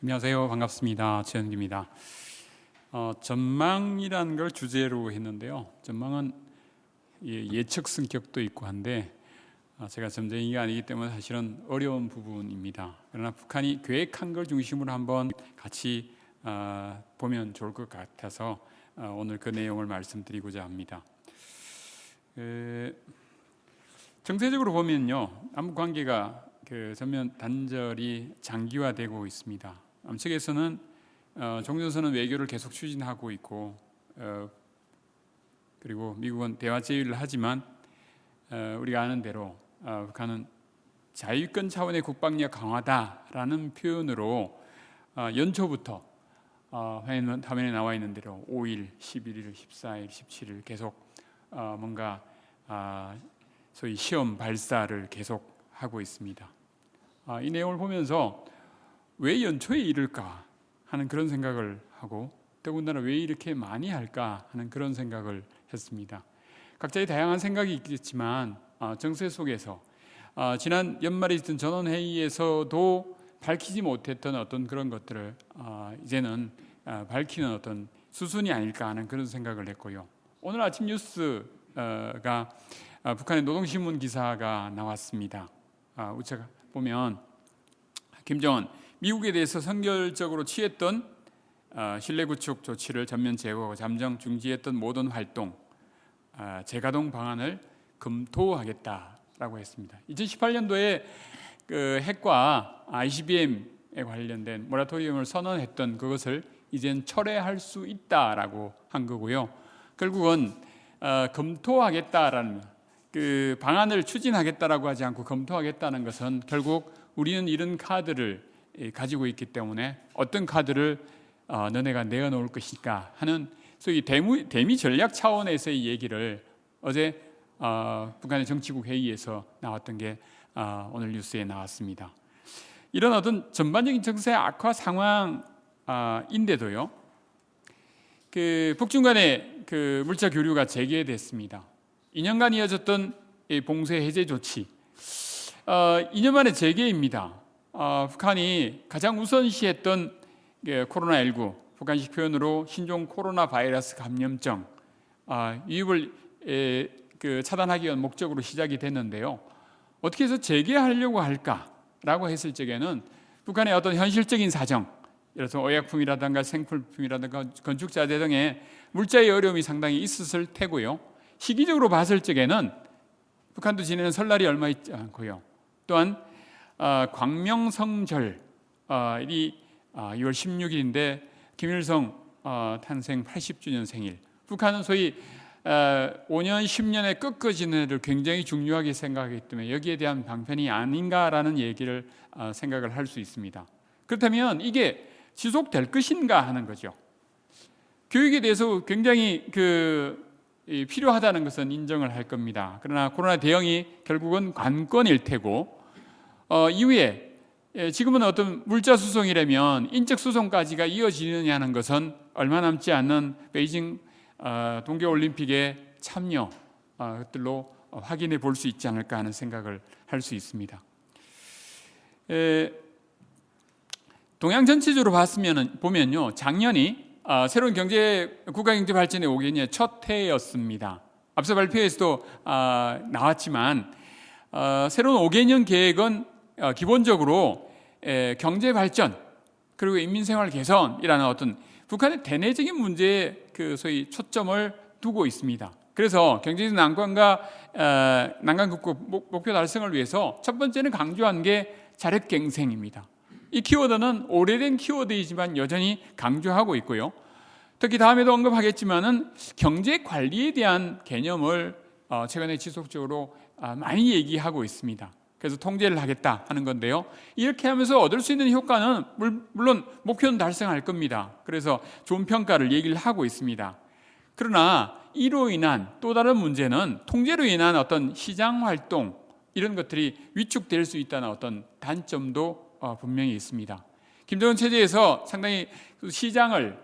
안녕하세요. 반갑습니다. 최현기입니다. 전망이라는 걸 주제로 했는데요. 전망은 예측 성격도 있고 한데 제가 점쟁이가 아니기 때문에 사실은 어려운 부분입니다. 그러나 북한이 계획한 걸 중심으로 한번 같이 보면 좋을 것 같아서 오늘 그 내용을 말씀드리고자 합니다. 정세적으로 보면요, 남북 관계가 전면 단절이 장기화되고 있습니다. 남측에서는 종전선언 외교를 계속 추진하고 있고, 그리고 미국은 대화 제의를 하지만 우리가 아는 대로 북한은 자유권 차원의 국방력 강화다라는 표현으로 연초부터 화면에 나와 있는 대로 5일, 11일, 14일, 17일 계속 뭔가 소위 시험 발사를 계속 하고 있습니다. 이 내용을 보면서 왜 연초에 이럴까 하는 그런 생각을 하고, 더군다나 왜 이렇게 많이 할까 하는 그런 생각을 했습니다. 각자의 다양한 생각이 있겠지만 정세 속에서 지난 연말에 있던 전원회의에서도 밝히지 못했던 어떤 그런 것들을 이제는 밝히는 어떤 수순이 아닐까 하는 그런 생각을 했고요. 오늘 아침 뉴스가 북한의 노동신문 기사가 나왔습니다. 우측 보면 김정은 미국에 대해서 선결적으로 취했던 신뢰 구축 조치를 전면 제거하고 잠정 중지했던 모든 활동 재가동 방안을 검토하겠다라고 했습니다. 2018년도에 그 핵과 ICBM에 관련된 모라토리움을 선언했던 그것을 이젠 철회할 수 있다라고 한 거고요. 결국은 검토하겠다라는 그 방안을 추진하겠다라고 하지 않고 검토하겠다는 것은 결국 우리는 이런 카드를 가지고 있기 때문에 어떤 카드를 너네가 내어놓을 것인가 하는 소위 대미 전략 차원에서의 얘기를 어제 북한의 정치국 회의에서 나왔던 게 오늘 뉴스에 나왔습니다. 이런 어떤 전반적인 정세 악화 상황인데도요, 그 북중 간의 그 물자 교류가 재개됐습니다. 2년간 이어졌던 봉쇄 해제 조치 2년 만에 재개입니다. 북한이 가장 우선시했던 코로나19, 북한식 표현으로 신종 코로나 바이러스 감염증 유입을 차단하기 위한 목적으로 시작이 됐는데요. 어떻게 해서 재개하려고 할까라고 했을 적에는 북한의 어떤 현실적인 사정, 예를 들어서 의약품이라든가 생필품이라든가 건축자재 등의 물자의 어려움이 상당히 있었을 테고요. 시기적으로 봤을 적에는 북한도 지내는 설날이 얼마 있지 않고요. 또한 광명성절이 2월 16일인데 김일성 탄생 80주년 생일. 북한은 소위 5년, 10년의 꺾어지는 해를 굉장히 중요하게 생각하기 때문에 여기에 대한 방편이 아닌가라는 얘기를 생각을 할 수 있습니다. 그렇다면 이게 지속될 것인가 하는 거죠. 교육에 대해서 굉장히 필요하다는 것은 인정을 할 겁니다. 그러나 코로나 대응이 결국은 관건일 테고 이후에 지금은 어떤 물자 수송이라면 인적 수송까지가 이어지느냐는 것은 얼마 남지 않는 베이징 동계올림픽의 참여 것들로 확인해 볼 수 있지 않을까 하는 생각을 할 수 있습니다. 동양 전체적으로 보면요, 작년이 새로운 국가경제 발전의 5개년의 첫 해였습니다. 앞서 발표에서도 나왔지만 새로운 5개년 계획은 기본적으로 경제 발전 그리고 인민생활 개선이라는 어떤 북한의 대내적인 문제에 소위 초점을 두고 있습니다. 그래서 경제적 난관 극복 목표 달성을 위해서 첫 번째는 강조한 게 자력갱생입니다. 이 키워드는 오래된 키워드이지만 여전히 강조하고 있고요. 특히 다음에도 언급하겠지만은 경제 관리에 대한 개념을 최근에 지속적으로 많이 얘기하고 있습니다. 그래서 통제를 하겠다 하는 건데요. 이렇게 하면서 얻을 수 있는 효과는 물론 목표는 달성할 겁니다. 그래서 좋은 평가를 얘기를 하고 있습니다. 그러나 이로 인한 또 다른 문제는 통제로 인한 어떤 시장 활동 이런 것들이 위축될 수 있다는 어떤 단점도 분명히 있습니다. 김정은 체제에서 상당히 시장을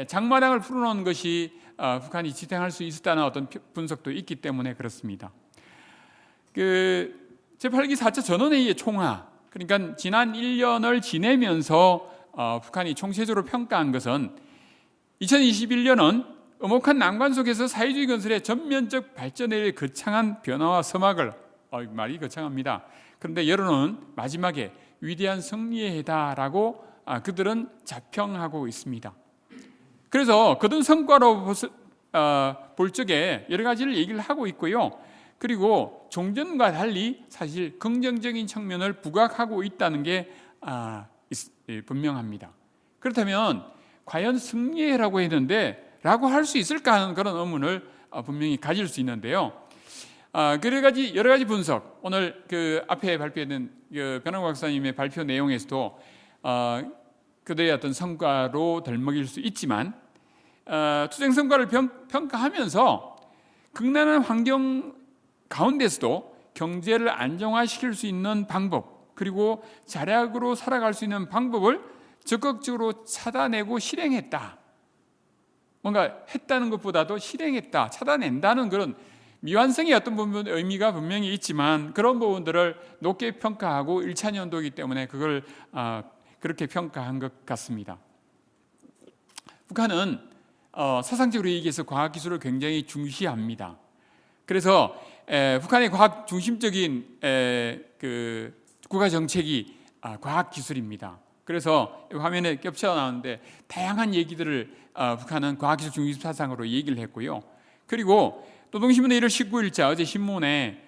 장마당을 풀어놓은 것이 북한이 지탱할 수 있었다는 어떤 분석도 있기 때문에 그렇습니다. 제8기 4차 전원회의의 총화, 그러니까 지난 1년을 지내면서 북한이 총체적으로 평가한 것은 2021년은 엄혹한 난관 속에서 사회주의 건설의 전면적 발전에 거창한 변화와 서막을 말이 거창합니다. 그런데 여론은 마지막에 위대한 승리의 해다라고 그들은 자평하고 있습니다. 그래서 거둔 성과로 볼 적에 여러 가지를 얘기를 하고 있고요. 그리고 종전과 달리 사실 긍정적인 측면을 부각하고 있다는 게 분명합니다. 그렇다면 과연 승리라고 했는데 라고 할 수 있을까 하는 그런 의문을 분명히 가질 수 있는데요. 여러 가지 분석, 오늘 그 앞에 발표된 변환 박사님의 발표 내용에서도 그들의 어떤 성과로 덜먹일 수 있지만 투쟁 성과를 평가하면서 극난한 환경 가운데서도 경제를 안정화시킬 수 있는 방법, 그리고 자력으로 살아갈 수 있는 방법을 적극적으로 찾아내고 실행했다. 뭔가 했다는 것보다도 실행했다, 찾아낸다는 그런 미완성의 어떤 부분 의미가 분명히 있지만 그런 부분들을 높게 평가하고 1차 연도이기 때문에 그걸 그렇게 평가한 것 같습니다. 북한은 사상적으로 얘기해서 과학기술을 굉장히 중시합니다. 그래서 북한의 과학 중심적인 그 국가 정책이 과학기술입니다. 그래서 화면에 겹쳐 나오는데 다양한 얘기들을 북한은 과학기술 중심 사상으로 얘기를 했고요. 그리고 노동신문의 1월 19일자 어제 신문에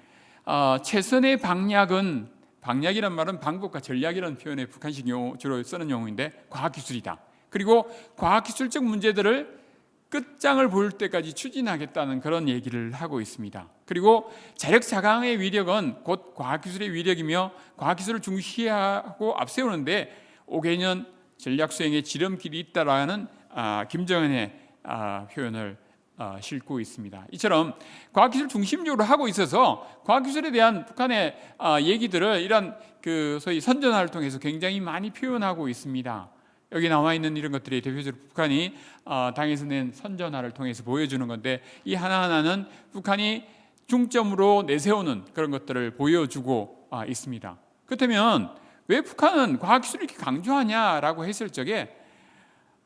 최선의 방약이란 말은 방법과 전략이라는 표현에 북한식 용어 주로 쓰는 용어인데 과학기술이다. 그리고 과학기술적 문제들을 끝장을 볼 때까지 추진하겠다는 그런 얘기를 하고 있습니다. 그리고 자력자강의 위력은 곧 과학기술의 위력이며 과학기술을 중시하고 앞세우는데 5개년 전략수행의 지름길이 있다라는 김정은의 표현을 싣고 있습니다. 이처럼 과학기술 중심적으로 하고 있어서 과학기술에 대한 북한의 얘기들을 이런 소위 선전화를 통해서 굉장히 많이 표현하고 있습니다. 여기 나와 있는 이런 것들이 대표적으로 북한이 당에서 낸 선전화를 통해서 보여주는 건데 이 하나하나는 북한이 중점으로 내세우는 그런 것들을 보여주고 있습니다. 그렇다면 왜 북한은 과학기술을 이렇게 강조하냐라고 했을 적에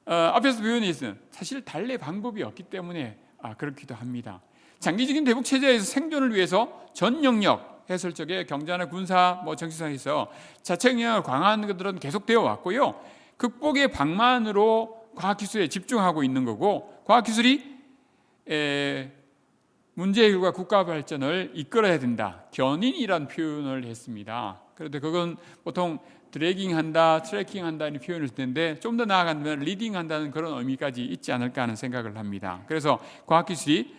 앞에서 표현했던 사실 달래 방법이 없기 때문에 그렇기도 합니다. 장기적인 대북 체제에서 생존을 위해서 전 영역 했을 적에 경제나 군사, 정치상에서 자체 영역을 강화하는 것들은 계속되어 왔고요. 극복의 방만으로 과학기술에 집중하고 있는 거고 과학기술이 문제 해결과 국가 발전을 이끌어야 된다. 견인이라는 표현을 했습니다. 그런데 그건 보통 드래깅한다, 트래킹한다 이런 표현을 쓸 텐데 좀 더 나아가면 리딩한다는 그런 의미까지 있지 않을까 하는 생각을 합니다. 그래서 과학기술이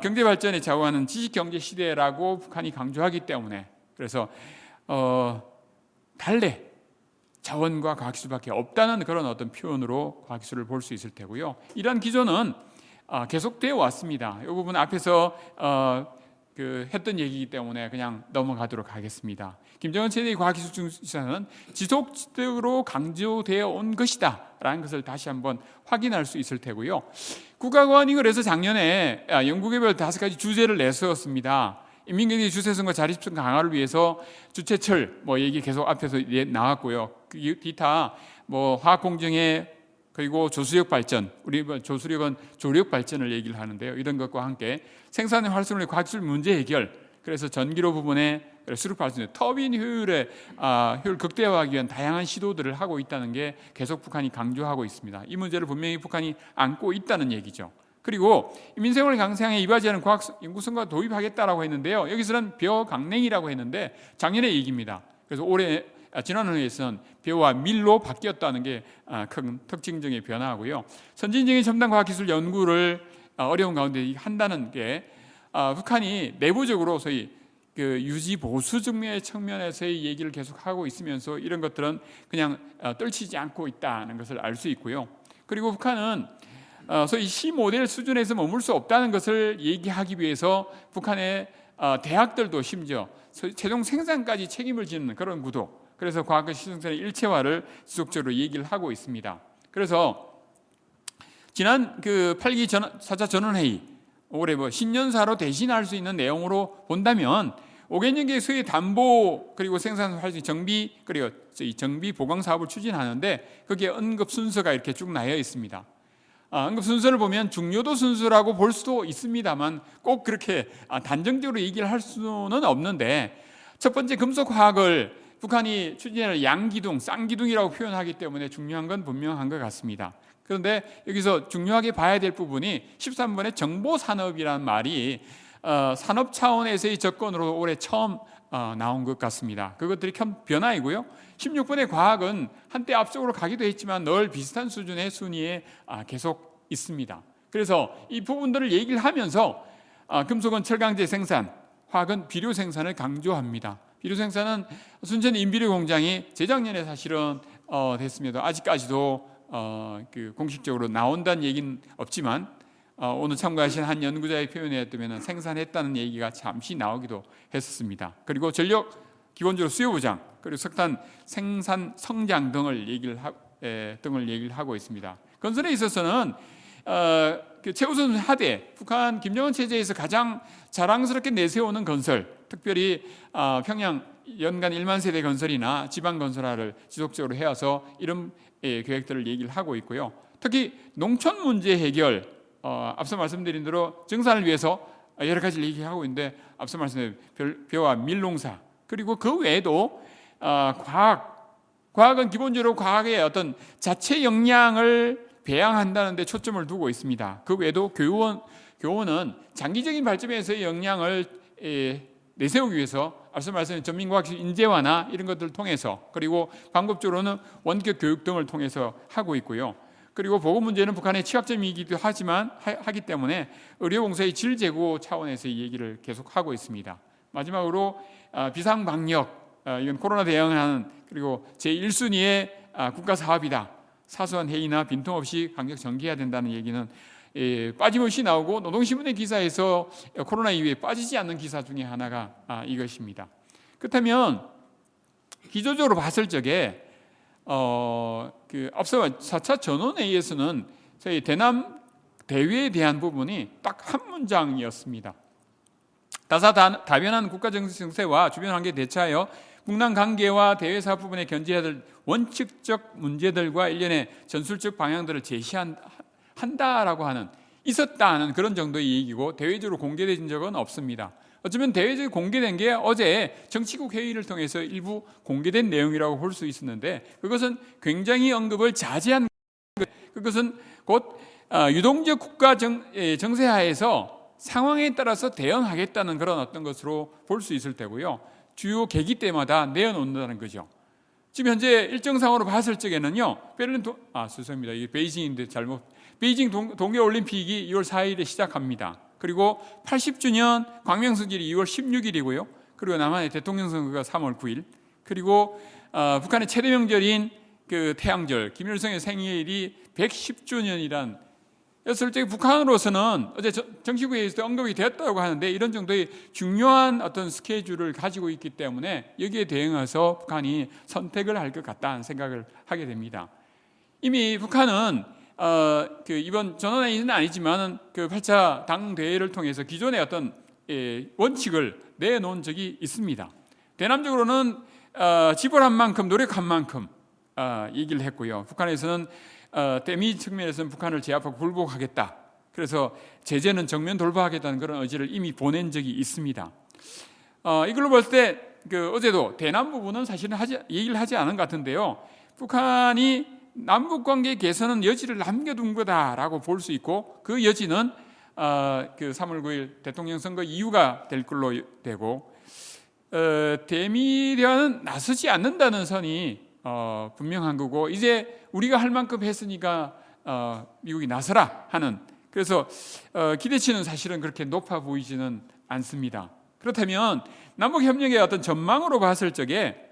경제 발전에 좌우하는 지식경제 시대라고 북한이 강조하기 때문에 그래서 달래 자원과 과학기술밖에 없다는 그런 어떤 표현으로 과학기술을 볼 수 있을 테고요. 이러한 기조는 계속되어 왔습니다. 이 부분 앞에서 했던 얘기이기 때문에 그냥 넘어가도록 하겠습니다. 김정은 체제의 과학기술 중시는 지속적으로 강조되어 온 것이다 라는 것을 다시 한번 확인할 수 있을 테고요. 국가관이 그래서 작년에 연구개발 5가지 주제를 내세웠습니다. 인민경제 주체성과 자립성 강화를 위해서 주체철 얘기 계속 앞에서 나왔고요. 기타 화학공정의 그리고 조수력 발전, 우리 조수력은 조력 발전을 얘기를 하는데요. 이런 것과 함께 생산의 활성화의 과학기술 문제 해결, 그래서 전기로 부분의 수력 발전, 터빈 효율을 극대화하기 위한 다양한 시도들을 하고 있다는 게 계속 북한이 강조하고 있습니다. 이 문제를 분명히 북한이 안고 있다는 얘기죠. 그리고 민생활 강상에 이바지하는 과학 연구성과 도입하겠다라고 했는데요. 여기서는 벼강냉이라고 했는데 작년의 얘기입니다. 그래서 지난해에서는 벼와 밀로 바뀌었다는 게 큰 특징적인 변화고요. 선진적인 첨단 과학기술 연구를 어려운 가운데 한다는 게 북한이 내부적으로 소위 유지 보수 측면에서의 얘기를 계속 하고 있으면서 이런 것들은 그냥 떨치지 않고 있다는 것을 알 수 있고요. 그리고 북한은 소위 시 모델 수준에서 머물 수 없다는 것을 얘기하기 위해서 북한의 대학들도 심지어 최종 생산까지 책임을 지는 그런 구도. 그래서 과학과 시생산의 일체화를 지속적으로 얘기를 하고 있습니다. 그래서 지난 8기 4차 전원회의 올해 신년사로 대신할 수 있는 내용으로 본다면 5개년계 수의 담보 그리고 생산 활성 정비 그리고 이 정비 보강 사업을 추진하는데 거기에 언급 순서가 이렇게 쭉 나뉘어 있습니다. 언급 순서를 보면 중요도 순서라고 볼 수도 있습니다만 꼭 그렇게 단정적으로 얘기를 할 수는 없는데, 첫 번째 금속화학을 북한이 추진할 양기둥, 쌍기둥이라고 표현하기 때문에 중요한 건 분명한 것 같습니다. 그런데 여기서 중요하게 봐야 될 부분이 13번의 정보산업이라는 말이 산업 차원에서의 접근으로 올해 처음 나온 것 같습니다. 그것들이 큰 변화이고요. 16번의 과학은 한때 앞쪽으로 가기도 했지만 늘 비슷한 수준의 순위에 계속 있습니다. 그래서 이 부분들을 얘기를 하면서 금속은 철강제 생산, 화학은 비료 생산을 강조합니다. 비료 생산은 순천 인비료 공장이 재작년에 사실은 됐습니다. 아직까지도 공식적으로 나온다는 얘기는 없지만 오늘 참가하신 한 연구자의 표현에 따르면 생산했다는 얘기가 잠시 나오기도 했었습니다. 그리고 전력 기본적으로 수요 보장, 그리고 석탄 생산 성장 등을 얘기를 하고 있습니다. 건설에 있어서는 최우선 하대, 북한 김정은 체제에서 가장 자랑스럽게 내세우는 건설, 특별히 평양 연간 1만 세대 건설이나 지방 건설화를 지속적으로 해와서 이런 계획들을 얘기를 하고 있고요. 특히 농촌 문제 해결, 앞서 말씀드린 대로 증산을 위해서 여러 가지를 얘기하고 있는데, 앞서 말씀드린 벼와 밀농사, 그리고 그 외에도 과학은 기본적으로 과학의 어떤 자체 역량을 배양한다는 데 초점을 두고 있습니다. 그 외에도 교원은 장기적인 발전에서의 역량을 내세우기 위해서 앞서 말씀드린 전민과학적 인재화나 이런 것들을 통해서, 그리고 방법적으로는 원격 교육 등을 통해서 하고 있고요. 그리고 보건 문제는 북한의 취약점이기도 하기 때문에 의료봉사의 질 제고 차원에서 이 얘기를 계속 하고 있습니다. 마지막으로 비상방역, 이건 코로나 대응하는 그리고 제1순위의 국가 사업이다. 사소한 회의나 빈틈없이 강력 전개해야 된다는 얘기는 빠짐없이 나오고, 노동신문의 기사에서 코로나 이후에 빠지지 않는 기사 중에 하나가 이것입니다. 그렇다면 기조적으로 봤을 적에 앞서 4차 전원회의에서는 저희 대남 대외에 대한 부분이 딱 한 문장이었습니다. 다사다변한 국가정책 정세와 주변 환경에 대처하여 북남 관계와 대외 사업 부분에 견제해야 될 원칙적 문제들과 일련의 전술적 방향들을 제시한다라고 하는, 있었다 하는 그런 정도의 얘기고, 대외적으로 공개된 적은 없습니다. 어쩌면 대외적으로 공개된 게 어제 정치국 회의를 통해서 일부 공개된 내용이라고 볼 수 있었는데, 그것은 굉장히 언급을 자제한, 그것은 곧 유동적 국가 정세하에서 상황에 따라서 대응하겠다는 그런 어떤 것으로 볼 수 있을 테고요. 주요 계기 때마다 내어놓는다는 거죠. 지금 현재 일정상으로 봤을 적에는요, 죄송합니다. 이게 베이징인데 베이징 동계올림픽이 2월 4일에 시작합니다. 그리고 80주년 광명성질이 2월 16일이고요. 그리고 남한의 대통령 선거가 3월 9일. 그리고 북한의 최대 명절인 그 태양절, 김일성의 생일이 110주년이란, 실제 북한으로서는 어제 정치국에서 언급이 되었다고 하는데, 이런 정도의 중요한 어떤 스케줄을 가지고 있기 때문에 여기에 대응해서 북한이 선택을 할 것 같다는 생각을 하게 됩니다. 이미 북한은 이번 전원회의는 아니지만 그 8차 당대회를 통해서 기존의 어떤 원칙을 내놓은 적이 있습니다. 대남적으로는 지불한 만큼 노력한 만큼 얘기를 했고요. 북한에서는 대미 측면에서는 북한을 제압하고 굴복하겠다. 그래서 제재는 정면 돌파하겠다는 그런 의지를 이미 보낸 적이 있습니다. 이걸로 볼 때 어제도 대남 부분은 사실은 얘기를 하지 않은 것 같은데요. 북한이 남북관계 개선은 여지를 남겨둔 거다라고 볼 수 있고, 그 여지는 3월 9일 대통령 선거 이유가 될 걸로 되고, 대미 대화는 나서지 않는다는 선이 분명한 거고, 이제 우리가 할 만큼 했으니까 미국이 나서라 하는, 그래서 기대치는 사실은 그렇게 높아 보이지는 않습니다. 그렇다면 남북협력의 어떤 전망으로 봤을 적에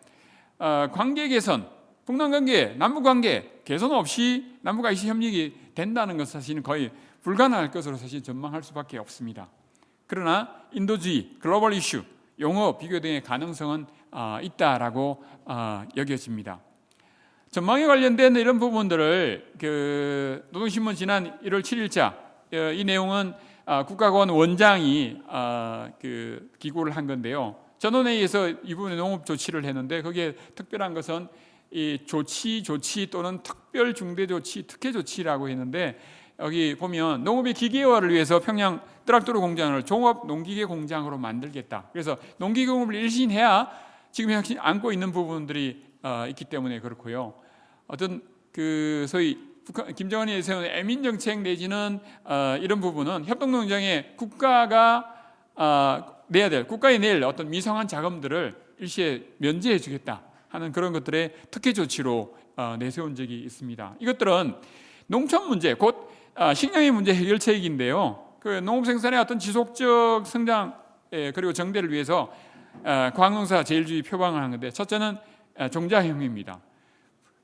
관계 개선, 북남관계, 남북관계 개선 없이 남북IC 협력이 된다는 것은 사실은 거의 불가능할 것으로 사실 전망할 수밖에 없습니다. 그러나 인도주의, 글로벌 이슈, 용어 비교 등의 가능성은 있다라고 여겨집니다. 전망에 관련된 이런 부분들을 노동신문 지난 1월 7일자 이 내용은 국가고원 원장이 기고를 한 건데요. 전원회의에서 이 부분에 농업 조치를 했는데 거기에 특별한 것은 이 조치 또는 특별 중대 조치, 특혜 조치라고 했는데 여기 보면 농업의 기계화를 위해서 평양 트락토르 공장을 종합 농기계 공장으로 만들겠다. 그래서 농기계 공업을 일신해야 지금 안고 있는 부분들이 있기 때문에 그렇고요. 어떤 그 소위 김정은이 세운 애민 정책 내지는 이런 부분은 협동농장에 국가가 내야 될, 국가에 낼 어떤 미성한 자금들을 일시에 면제해 주겠다 하는 그런 것들의 특혜 조치로 내세운 적이 있습니다. 이것들은 농촌 문제, 곧 식량의 문제 해결책인데요. 그 농업 생산의 어떤 지속적 성장 그리고 정대를 위해서 광농사 제일주의 표방을 하는 건데, 첫째는 종자형입니다.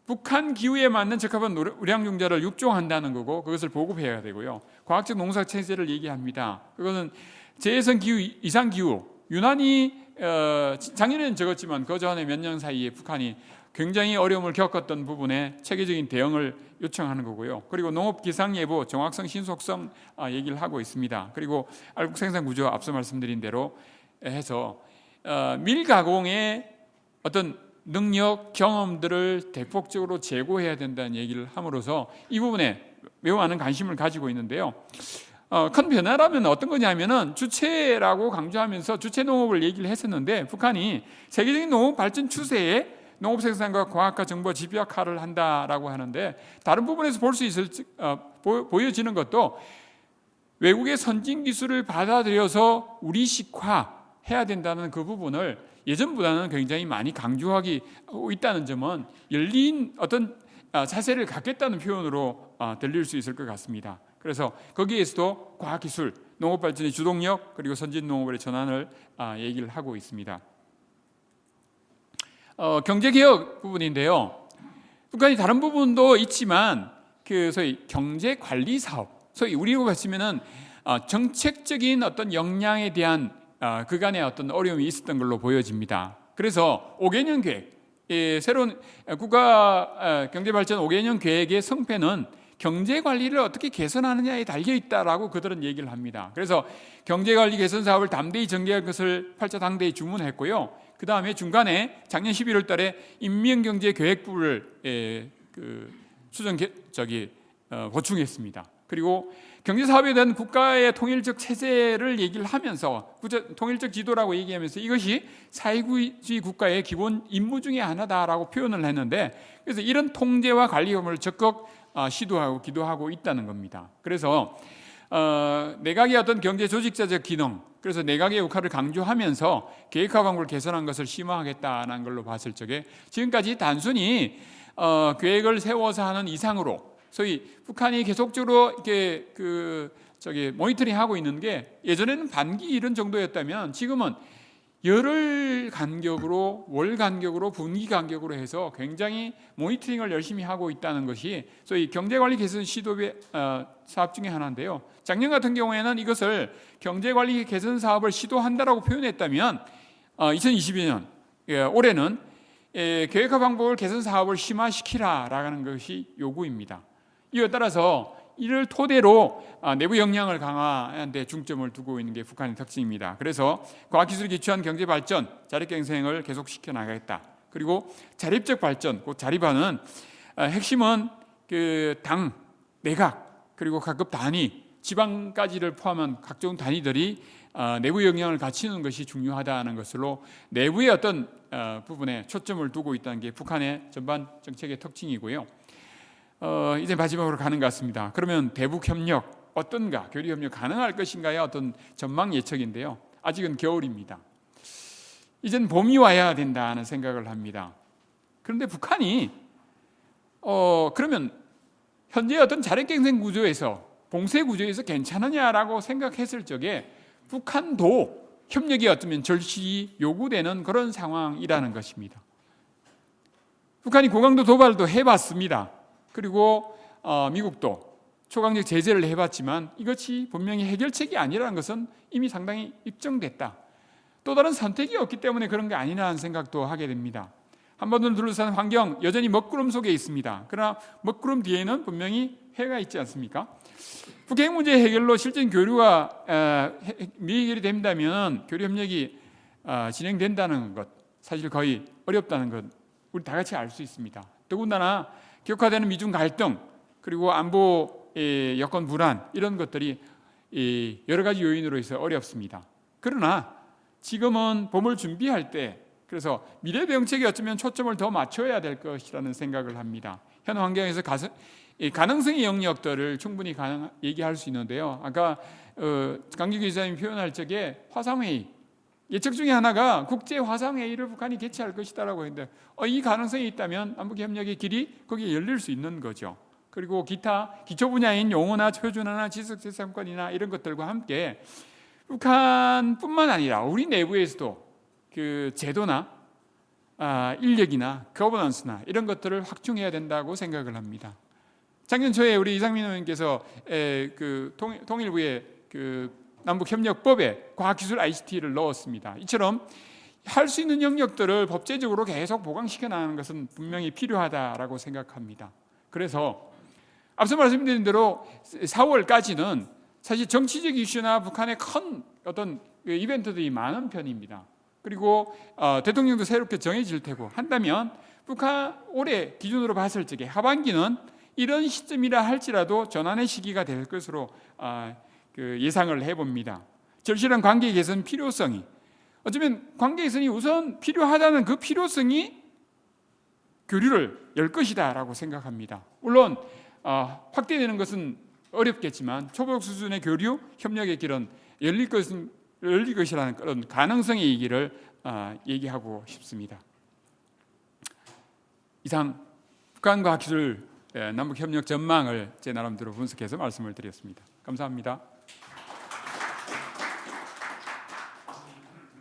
북한 기후에 맞는 적합한 우량종자를 육종한다는 거고 그것을 보급해야 되고요. 과학적 농사 체제를 얘기합니다. 그것은 재해성 기후, 이상 기후, 유난히 작년에는 적었지만 그 전에 몇 년 사이에 북한이 굉장히 어려움을 겪었던 부분에 체계적인 대응을 요청하는 거고요. 그리고 농업 기상 예보, 정확성, 신속성 얘기를 하고 있습니다. 그리고 알국 생산 구조 앞서 말씀드린 대로 해서 밀 가공의 어떤 능력, 경험들을 대폭적으로 제고해야 된다는 얘기를 함으로써 이 부분에 매우 많은 관심을 가지고 있는데요. 큰 변화라면 어떤 거냐면은 주체라고 강조하면서 주체 농업을 얘기를 했었는데, 북한이 세계적인 농업 발전 추세에 농업 생산과 과학과 정보가 집약화를 한다라고 하는데, 다른 부분에서 볼 수 있을 보여지는 것도 외국의 선진 기술을 받아들여서 우리식화해야 된다는 그 부분을 예전보다는 굉장히 많이 강조하고 있다는 점은 열린 어떤 자세를 갖겠다는 표현으로 들릴 수 있을 것 같습니다. 그래서 거기에서도 과학기술, 농업발전의 주동력, 그리고 선진농업의 전환을 얘기를 하고 있습니다. 경제개혁 부분인데요. 북한이 다른 부분도 있지만 그 소위 경제관리사업, 소위 우리로 봤으면은 정책적인 어떤 역량에 대한 그간의 어떤 어려움이 있었던 걸로 보여집니다. 그래서 5개년 계획, 새로운 국가 경제발전 5개년 계획의 성패는 경제관리를 어떻게 개선하느냐에 달려있다라고 그들은 얘기를 합니다. 그래서 경제관리 개선 사업을 담대히 전개할 것을 8차 당대에 주문했고요. 그 다음에 중간에 작년 11월 달에 인민경제계획부를 보충했습니다. 그리고 경제사업에 대한 국가의 통일적 체제를 얘기를 하면서 통일적 지도라고 얘기하면서 이것이 사회주의 국가의 기본 임무 중에 하나다라고 표현을 했는데, 그래서 이런 통제와 관리업을 적극 시도하고 기도하고 있다는 겁니다. 그래서 내각의 어떤 경제 조직자적 기능, 그래서 내각의 역할을 강조하면서 계획화 방법을 개선한 것을 심화하겠다는 걸로 봤을 적에 지금까지 단순히 계획을 세워서 하는 이상으로 소위 북한이 계속적으로 이렇게 모니터링하고 있는 게, 예전에는 반기 이런 정도였다면 지금은 열흘 간격으로, 월 간격으로, 분기 간격으로 해서 굉장히 모니터링을 열심히 하고 있다는 것이 소위 경제관리 개선 시도의 사업 중에 하나인데요. 작년 같은 경우에는 이것을 경제관리 개선 사업을 시도한다라고 표현했다면 2022년 올해는 계획화 방법을 개선 사업을 심화시키라라는 것이 요구입니다. 이에 따라서 이를 토대로 내부 역량을 강화하는 데 중점을 두고 있는 게 북한의 특징입니다. 그래서 과학기술에 기초한 경제발전, 자립경쟁을 계속시켜 나가겠다. 그리고 자립적 발전, 그 자립하는 핵심은 그 당, 내각, 그리고 각급 단위, 지방까지를 포함한 각종 단위들이 내부 역량을 갖추는 것이 중요하다는 것으로 내부의 어떤 부분에 초점을 두고 있다는 게 북한의 전반 정책의 특징이고요. 이제 마지막으로 가는 것 같습니다. 그러면 대북 협력 어떤가, 교류 협력 가능할 것인가의 어떤 전망 예측인데요. 아직은 겨울입니다. 이젠 봄이 와야 된다는 생각을 합니다. 그런데 북한이 그러면 현재 어떤 자력경쟁 구조에서, 봉쇄 구조에서 괜찮으냐라고 생각했을 적에 북한도 협력이 어쩌면 절실히 요구되는 그런 상황이라는 것입니다. 북한이 고강도 도발도 해봤습니다. 그리고 미국도 초강력 제재를 해봤지만 이것이 분명히 해결책이 아니라는 것은 이미 상당히 입증됐다. 또 다른 선택이 없기 때문에 그런 게 아니라는 생각도 하게 됩니다. 한반도를 둘러싼 환경 여전히 먹구름 속에 있습니다. 그러나 먹구름 뒤에는 분명히 해가 있지 않습니까? 북핵 문제 해결로 실제 교류가 미해결이 된다면, 교류 협력이 진행된다는 것, 사실 거의 어렵다는 것 우리 다 같이 알 수 있습니다. 더군다나 격화되는 미중 갈등, 그리고 안보의 여건 불안, 이런 것들이 여러 가지 요인으로 해서 어렵습니다. 그러나 지금은 봄을 준비할 때, 그래서 미래 대응책에 어쩌면 초점을 더 맞춰야 될 것이라는 생각을 합니다. 현 환경에서 가능성의 영역들을 충분히 얘기할 수 있는데요. 아까 강기규 기자님이 표현할 적에 화상회의, 예측 중에 하나가 국제 화상회의를 북한이 개최할 것이다라고 했는데, 이 가능성이 있다면 남북협력의 길이 거기에 열릴 수 있는 거죠. 그리고 기타 기초 분야인 용어나 표준어나 지식재산권이나 이런 것들과 함께 북한뿐만 아니라 우리 내부에서도 그 제도나 인력이나 거버넌스나 이런 것들을 확충해야 된다고 생각을 합니다. 작년 초에 우리 이상민 의원께서 그 통일부의 그 남북협력법에 과학기술 ICT를 넣었습니다. 이처럼 할 수 있는 영역들을 법제적으로 계속 보강시켜 나가는 것은 분명히 필요하다라고 생각합니다. 그래서 앞서 말씀드린 대로 4월까지는 사실 정치적 이슈나 북한의 큰 어떤 이벤트들이 많은 편입니다. 그리고 대통령도 새롭게 정해질 테고 한다면 북한 올해 기준으로 봤을 적에 하반기는 이런 시점이라 할지라도 전환의 시기가 될 것으로 예상을 해봅니다. 절실한 관계 개선 필요성이, 어쩌면 관계 개선이 우선 필요하다는 그 필요성이 교류를 열 것이다라고 생각합니다. 물론 확대되는 것은 어렵겠지만 초보적 수준의 교류, 협력의 길은 열릴 것이라는 그런 가능성의 얘기를 얘기하고 싶습니다. 이상 북한과학기술 남북협력 전망을 제 나름대로 분석해서 말씀을 드렸습니다. 감사합니다.